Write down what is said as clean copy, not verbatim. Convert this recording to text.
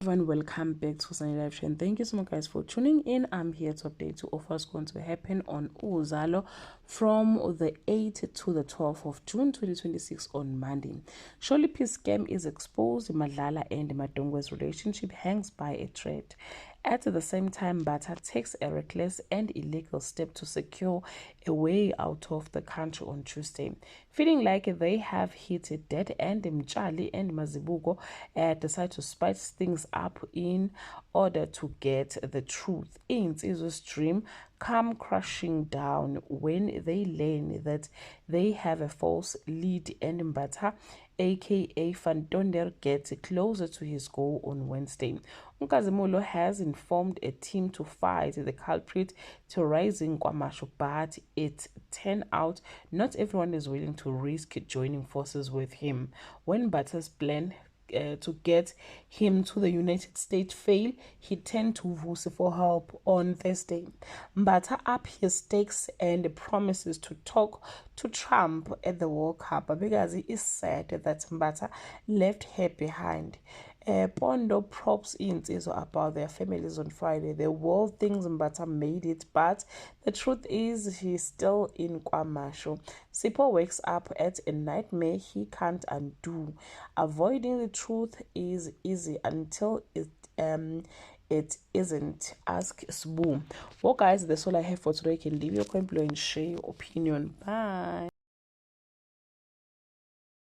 everyone, welcome back to Sunny Live Show, and thank you so much guys for tuning in. I'm here to update you of what's going to happen on Uzalo from the 8th to the 12th of June 2026 on Monday. Surely peace scam is exposed. Madlala and Madongwe's relationship hangs by a thread. At the same time, Bata takes a reckless and illegal step to secure a way out of the country on Tuesday. Feeling like they have hit a dead end, Mchali and Mazibuko decide to spice things up in order to get the truth. Insizwe's dream come crashing down when they learn that they have a false lead, and Mbatha aka Fantonder gets closer to his goal on Wednesday. Nkazimulo has informed a team to fight the culprit terrorizing Kwamasho, but it turned out not everyone is willing to risk joining forces with him. When Bata's plan to get him to the United States failed, he turned to Vusi for help on Thursday. Mbata up his stakes and promises to talk to Trump at the World Cup because he is sad that Mbata left her behind. Pondo props Insizwa about their families on Friday. The world thinks Mbata made it, but the truth is he's still in Kwamasho. Sipho wakes up at a nightmare he can't undo. Avoiding the truth is easy until it isn't. Ask Sbu. Well guys, that's all I have for today. You can leave your comment below and share your opinion. Bye.